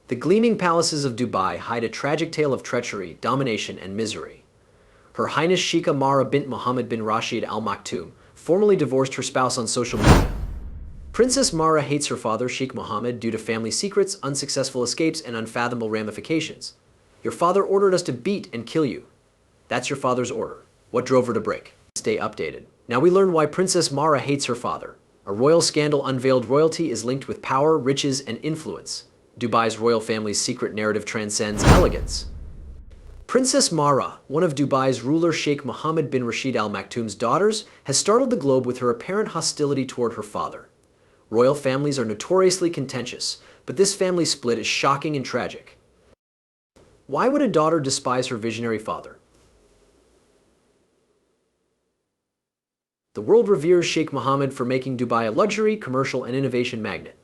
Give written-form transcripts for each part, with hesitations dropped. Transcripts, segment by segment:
The gleaming palaces of Dubai hide a tragic tale of treachery, domination, and misery. Her Highness Sheikha Mahra bint Mohammed bin Rashid Al Maktoum formally divorced her spouse on social media. Princess Mahra hates her father, Sheikh Mohammed, due to family secrets, unsuccessful escapes, and unfathomable ramifications. Your father ordered us to beat and kill you. That's your father's order. What drove her to break? Stay updated. Now we learn why Princess Mahra hates her father. A royal scandal unveiled royalty is linked with power, riches, and influence. Dubai's royal family's secret narrative transcends elegance. Princess Mahra, one of Dubai's ruler Sheikh Mohammed bin Rashid Al Maktoum's daughters, has startled the globe with her apparent hostility toward her father. Royal families are notoriously contentious, but this family split is shocking and tragic. Why would a daughter despise her visionary father? The world reveres Sheikh Mohammed for making Dubai a luxury, commercial, and innovation magnet.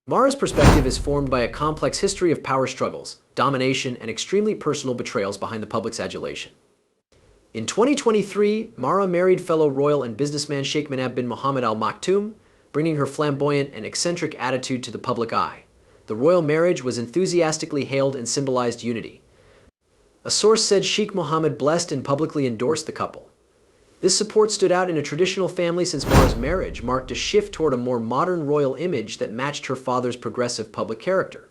Mahra's perspective is formed by a complex history of power struggles, domination, and extremely personal betrayals behind the public's adulation. In 2023, Mahra married fellow royal and businessman Sheikh bin Mohammed Al Maktoum, bringing her flamboyant and eccentric attitude to the public eye. The royal marriage was enthusiastically hailed and symbolized unity. A source said Sheikh Mohammed blessed and publicly endorsed the couple. This support stood out in a traditional family since Mahra's marriage marked a shift toward a more modern royal image that matched her father's progressive public character.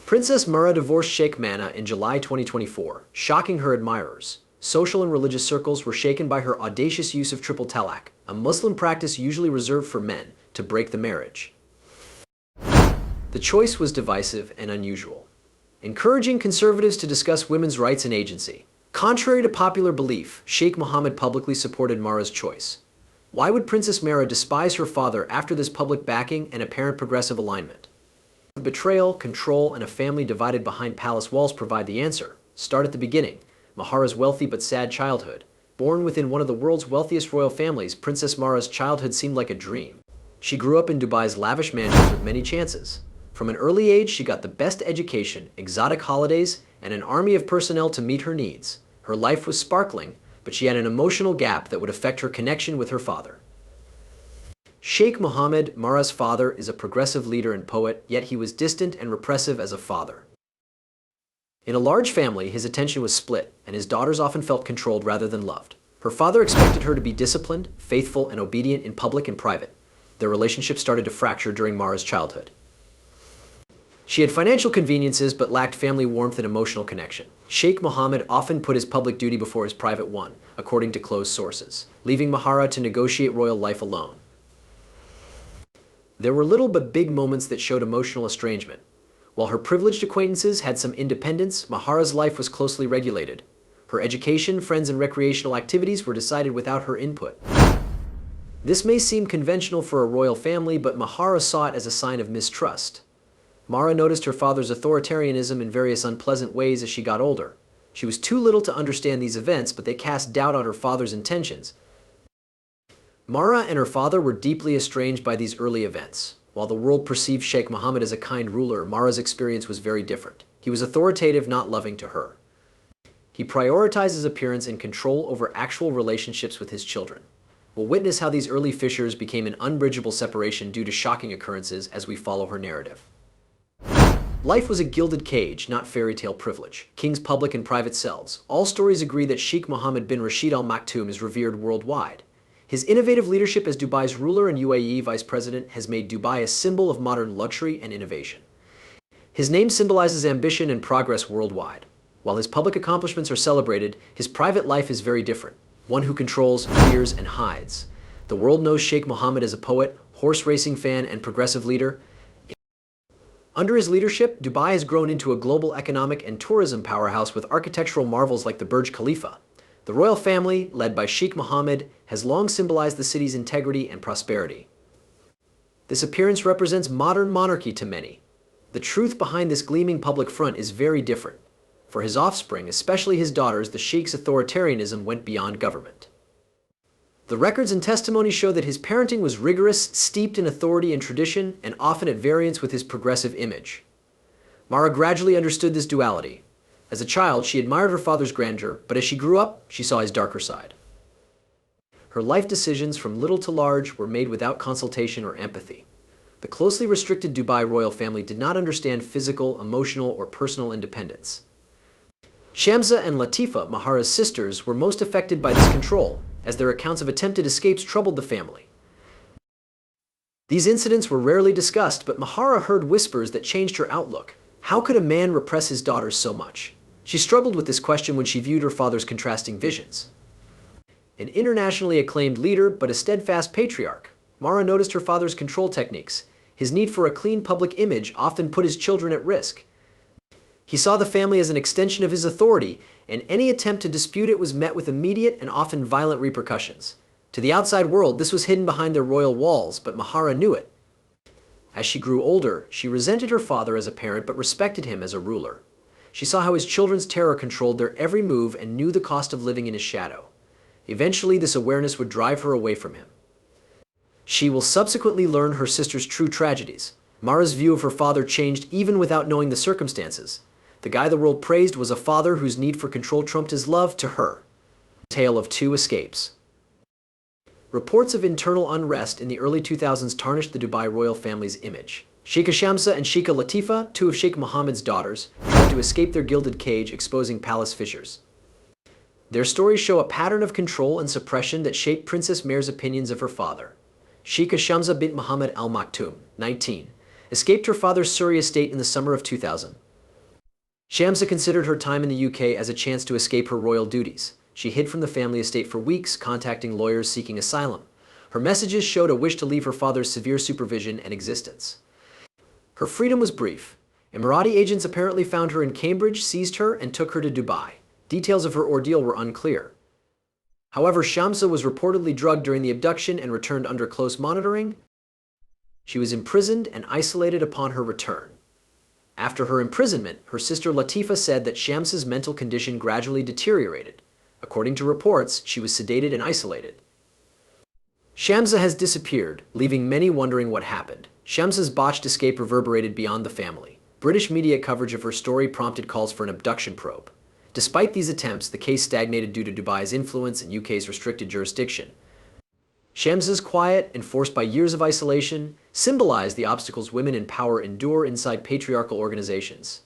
Princess Mahra divorced Sheikh Mana in July 2024, shocking her admirers. Social and religious circles were shaken by her audacious use of triple talaq, a Muslim practice usually reserved for men, to break the marriage. The choice was divisive and unusual, encouraging conservatives to discuss women's rights and agency. Contrary to popular belief, Sheikh Mohammed publicly supported Mahra's choice. Why would Princess Mahra despise her father after this public backing and apparent progressive alignment? Betrayal, control, and a family divided behind palace walls provide the answer. Start at the beginning. Mahra's wealthy but sad childhood. Born within one of the world's wealthiest royal families, Princess Mahra's childhood seemed like a dream. She grew up in Dubai's lavish mansions with many chances. From an early age, she got the best education, exotic holidays, and an army of personnel to meet her needs. Her life was sparkling, but she had an emotional gap that would affect her connection with her father. Sheikh Mohammed, Mahra's father, is a progressive leader and poet, yet he was distant and repressive as a father. In a large family, his attention was split, and his daughters often felt controlled rather than loved. Her father expected her to be disciplined, faithful, and obedient in public and private. Their relationship started to fracture during Mahra's childhood. She had financial conveniences but lacked family warmth and emotional connection. Sheikh Mohammed often put his public duty before his private one, according to close sources, leaving Mahra to negotiate royal life alone. There were little but big moments that showed emotional estrangement. While her privileged acquaintances had some independence, Mahra's life was closely regulated. Her education, friends, and recreational activities were decided without her input. This may seem conventional for a royal family, but Mahra saw it as a sign of mistrust. Mahra noticed her father's authoritarianism in various unpleasant ways as she got older. She was too little to understand these events, but they cast doubt on her father's intentions. Mahra and her father were deeply estranged by these early events. While the world perceived Sheikh Mohammed as a kind ruler, Mahra's experience was very different. He was authoritative, not loving to her. He prioritized his appearance and control over actual relationships with his children. We'll witness how these early fissures became an unbridgeable separation due to shocking occurrences as we follow her narrative. Life was a gilded cage, not fairy tale privilege. Kings' public and private selves. All stories agree that Sheikh Mohammed bin Rashid Al Maktoum is revered worldwide. His innovative leadership as Dubai's ruler and UAE vice president has made Dubai a symbol of modern luxury and innovation. His name symbolizes ambition and progress worldwide. While his public accomplishments are celebrated, his private life is very different. One who controls, fears, and hides. The world knows Sheikh Mohammed as a poet, horse racing fan, and progressive leader. Under his leadership, Dubai has grown into a global economic and tourism powerhouse with architectural marvels like the Burj Khalifa. The royal family, led by Sheikh Mohammed, has long symbolized the city's integrity and prosperity. This appearance represents modern monarchy to many. The truth behind this gleaming public front is very different. For his offspring, especially his daughters, the Sheikh's authoritarianism went beyond government. The records and testimonies show that his parenting was rigorous, steeped in authority and tradition, and often at variance with his progressive image. Mahra gradually understood this duality. As a child, she admired her father's grandeur, but as she grew up, she saw his darker side. Her life decisions, from little to large, were made without consultation or empathy. The closely restricted Dubai royal family did not understand physical, emotional, or personal independence. Shamsa and Latifa, Mahra's sisters, were most affected by this control, as their accounts of attempted escapes troubled the family. These incidents were rarely discussed, but Mahra heard whispers that changed her outlook. How could a man repress his daughters so much? She struggled with this question when she viewed her father's contrasting visions. An internationally acclaimed leader, but a steadfast patriarch, Mahra noticed her father's control techniques. His need for a clean public image often put his children at risk. He saw the family as an extension of his authority, and any attempt to dispute it was met with immediate and often violent repercussions. To the outside world, this was hidden behind their royal walls, but Mahra knew it. As she grew older, she resented her father as a parent but respected him as a ruler. She saw how his children's terror controlled their every move and knew the cost of living in his shadow. Eventually, this awareness would drive her away from him. She will subsequently learn her sister's true tragedies. Mahra's view of her father changed even without knowing the circumstances. The guy the world praised was a father whose need for control trumped his love to her. Tale of two escapes. Reports of internal unrest in the early 2000s tarnished the Dubai royal family's image. Sheikha Shamsa and Sheikha Latifa, two of Sheikh Mohammed's daughters, tried to escape their gilded cage, exposing palace fissures. Their stories show a pattern of control and suppression that shaped Princess Mahra's opinions of her father. Sheikha Shamsa bint Mohammed Al Maktoum, 19, escaped her father's Surrey estate in the summer of 2000. Shamsa considered her time in the UK as a chance to escape her royal duties. She hid from the family estate for weeks, contacting lawyers seeking asylum. Her messages showed a wish to leave her father's severe supervision and existence. Her freedom was brief. Emirati agents apparently found her in Cambridge, seized her, and took her to Dubai. Details of her ordeal were unclear. However, Shamsa was reportedly drugged during the abduction and returned under close monitoring. She was imprisoned and isolated upon her return. After her imprisonment, her sister Latifa said that Shamsa's mental condition gradually deteriorated. According to reports, she was sedated and isolated. Shamsa has disappeared, leaving many wondering what happened. Shamsa's botched escape reverberated beyond the family. British media coverage of her story prompted calls for an abduction probe. Despite these attempts, the case stagnated due to Dubai's influence and UK's restricted jurisdiction. Shamsa's quiet, enforced by years of isolation, symbolized the obstacles women in power endure inside patriarchal organizations.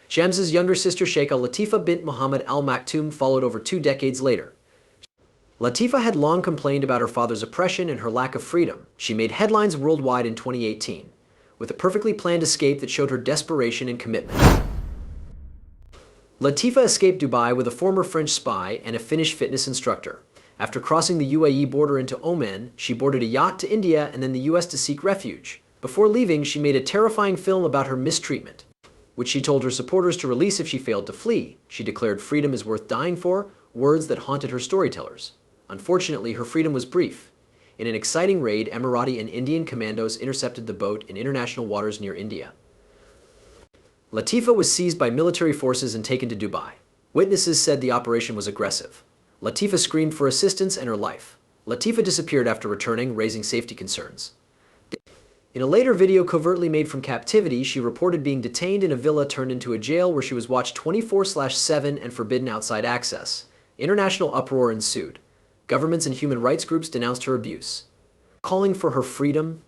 Shamsa's younger sister Sheikha Latifa bint Mohammed Al Maktoum followed over 2 decades later. Latifa had long complained about her father's oppression and her lack of freedom. She made headlines worldwide in 2018, with a perfectly planned escape that showed her desperation and commitment. Latifa escaped Dubai with a former French spy and a Finnish fitness instructor. After crossing the UAE border into Oman, she boarded a yacht to India and then the US to seek refuge. Before leaving, she made a terrifying film about her mistreatment, which she told her supporters to release if she failed to flee. She declared freedom is worth dying for, words that haunted her storytellers. Unfortunately, her freedom was brief. In an exciting raid, Emirati and Indian commandos intercepted the boat in international waters near India. Latifa was seized by military forces and taken to Dubai. Witnesses said the operation was aggressive. Latifa screamed for assistance and her life. Latifa disappeared after returning, raising safety concerns. In a later video covertly made from captivity, she reported being detained in a villa turned into a jail where she was watched 24/7 and forbidden outside access. International uproar ensued. Governments and human rights groups denounced her abuse, calling for her freedom.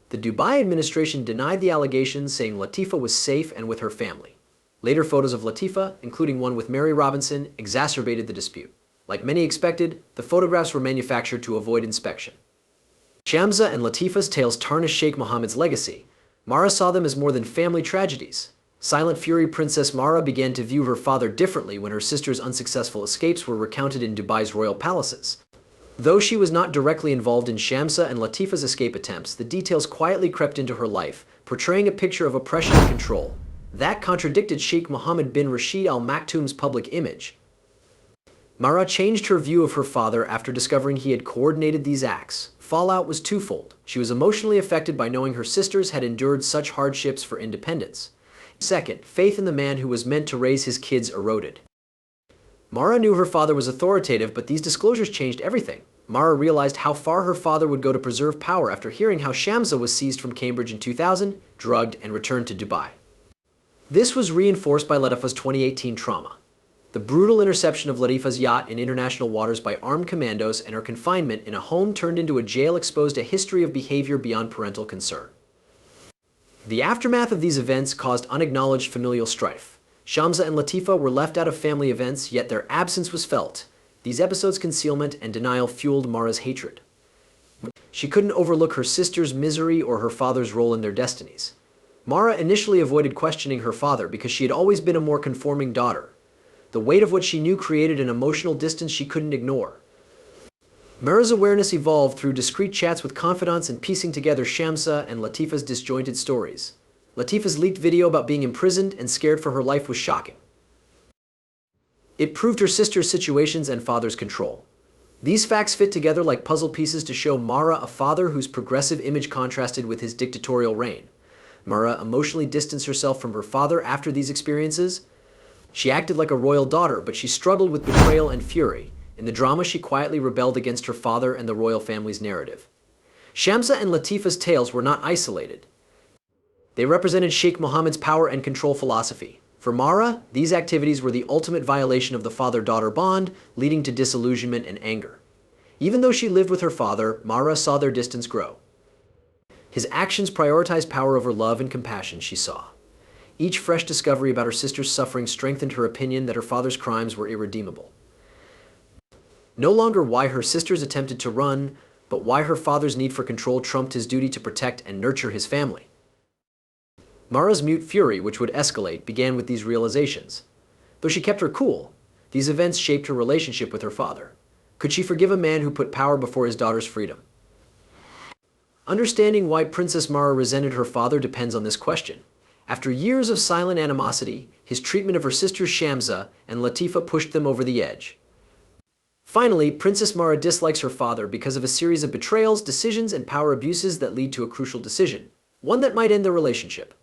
The Dubai administration denied the allegations, saying Latifa was safe and with her family. Later photos of Latifa, including one with Mary Robinson, exacerbated the dispute. Like many expected, the photographs were manufactured to avoid inspection. Shamsa and Latifa's tales tarnished Sheikh Mohammed's legacy. Mahra saw them as more than family tragedies. Silent Fury Princess Mahra began to view her father differently when her sister's unsuccessful escapes were recounted in Dubai's royal palaces. Though she was not directly involved in Shamsa and Latifa's escape attempts, the details quietly crept into her life, portraying a picture of oppression and control. That contradicted Sheikh Mohammed bin Rashid Al Maktoum's public image. Mahra changed her view of her father after discovering he had coordinated these acts. Fallout was twofold. She was emotionally affected by knowing her sisters had endured such hardships for independence. Second, faith in the man who was meant to raise his kids eroded. Mahra knew her father was authoritative, but these disclosures changed everything. Mahra realized how far her father would go to preserve power after hearing how Shamsa was seized from Cambridge in 2000, drugged, and returned to Dubai. This was reinforced by Latifa's 2018 trauma. The brutal interception of Latifa's yacht in international waters by armed commandos and her confinement in a home turned into a jail exposed a history of behavior beyond parental concern. The aftermath of these events caused unacknowledged familial strife. Shamsa and Latifa were left out of family events, yet their absence was felt. These episodes' concealment and denial fueled Mahra's hatred. She couldn't overlook her sister's misery or her father's role in their destinies. Mahra initially avoided questioning her father because she had always been a more conforming daughter. The weight of what she knew created an emotional distance she couldn't ignore. Mahra's awareness evolved through discreet chats with confidants and piecing together Shamsa and Latifa's disjointed stories. Latifa's leaked video about being imprisoned and scared for her life was shocking. It proved her sister's situations and father's control. These facts fit together like puzzle pieces to show Mahra a father whose progressive image contrasted with his dictatorial reign. Mahra emotionally distanced herself from her father after these experiences. She acted like a royal daughter, but she struggled with betrayal and fury. In the drama, she quietly rebelled against her father and the royal family's narrative. Shamsa and Latifa's tales were not isolated. They represented Sheikh Mohammed's power and control philosophy. For Mahra, these activities were the ultimate violation of the father-daughter bond, leading to disillusionment and anger. Even though she lived with her father, Mahra saw their distance grow. His actions prioritized power over love and compassion, she saw. Each fresh discovery about her sister's suffering strengthened her opinion that her father's crimes were irredeemable. No longer why her sisters attempted to run, but why her father's need for control trumped his duty to protect and nurture his family. Mahra's mute fury, which would escalate, began with these realizations. Though she kept her cool, these events shaped her relationship with her father. Could she forgive a man who put power before his daughter's freedom? Understanding why Princess Mahra resented her father depends on this question. After years of silent animosity, his treatment of her sisters Shamsa and Latifa pushed them over the edge. Finally, Princess Mahra dislikes her father because of a series of betrayals, decisions, and power abuses that lead to a crucial decision, one that might end their relationship.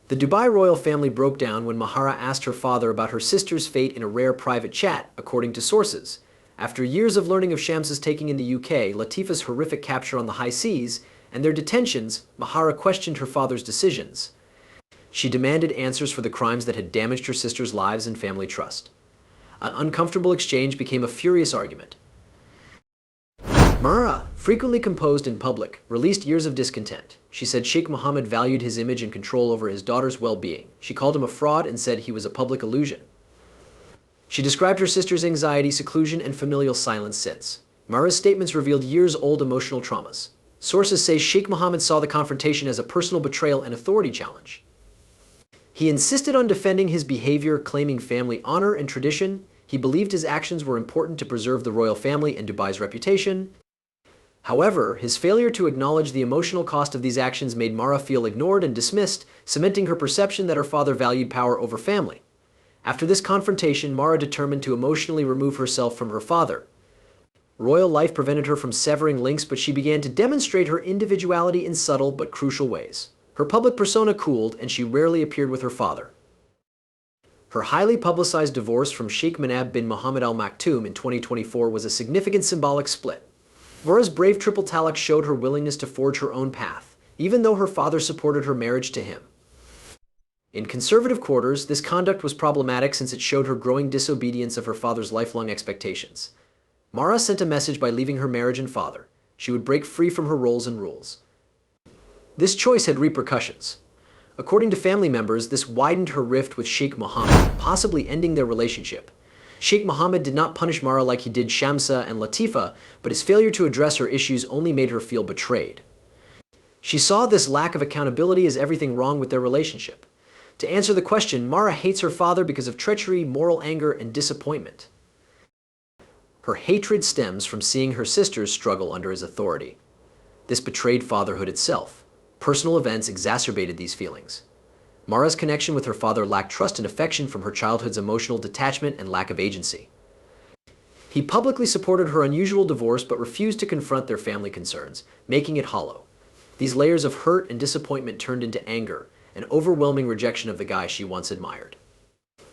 The Dubai royal family broke down when Mahra asked her father about her sister's fate in a rare private chat, according to sources. After years of learning of Shamsa's taking in the UK, Latifa's horrific capture on the high seas, and their detentions, Mahra questioned her father's decisions. She demanded answers for the crimes that had damaged her sister's lives and family trust. An uncomfortable exchange became a furious argument. Mahra, frequently composed in public, released years of discontent. She said Sheikh Mohammed valued his image and control over his daughter's well-being. She called him a fraud and said he was a public illusion. She described her sister's anxiety, seclusion, and familial silence since. Mahra's statements revealed years-old emotional traumas. Sources say Sheikh Mohammed saw the confrontation as a personal betrayal and authority challenge. He insisted on defending his behavior, claiming family honor and tradition. He believed his actions were important to preserve the royal family and Dubai's reputation. However, his failure to acknowledge the emotional cost of these actions made Mahra feel ignored and dismissed, cementing her perception that her father valued power over family. After this confrontation, Mahra determined to emotionally remove herself from her father. Royal life prevented her from severing links, but she began to demonstrate her individuality in subtle but crucial ways. Her public persona cooled, and she rarely appeared with her father. Her highly publicized divorce from Sheikh bin Mohammed Al Maktoum in 2024 was a significant symbolic split. Mahra's brave triple talaq showed her willingness to forge her own path, even though her father supported her marriage to him. In conservative quarters, this conduct was problematic since it showed her growing disobedience of her father's lifelong expectations. Mahra sent a message by leaving her marriage and father. She would break free from her roles and rules. This choice had repercussions. According to family members, this widened her rift with Sheikh Mohammed, possibly ending their relationship. Sheikh Mohammed did not punish Mahra like he did Shamsa and Latifa, but his failure to address her issues only made her feel betrayed. She saw this lack of accountability as everything wrong with their relationship. To answer the question, Mahra hates her father because of treachery, moral anger, and disappointment. Her hatred stems from seeing her sisters struggle under his authority. This betrayed fatherhood itself. Personal events exacerbated these feelings. Mahra's connection with her father lacked trust and affection from her childhood's emotional detachment and lack of agency. He publicly supported her unusual divorce but refused to confront their family concerns, making it hollow. These layers of hurt and disappointment turned into anger, an overwhelming rejection of the guy she once admired.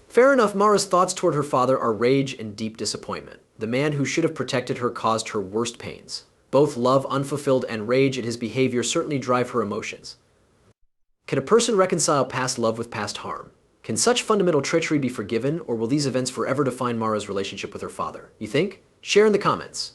Fair enough, Mahra's thoughts toward her father are rage and deep disappointment. The man who should have protected her caused her worst pains. Both love unfulfilled and rage at his behavior certainly drive her emotions. Can a person reconcile past love with past harm? Can such fundamental treachery be forgiven, or will these events forever define Mahra's relationship with her father? You think? Share in the comments.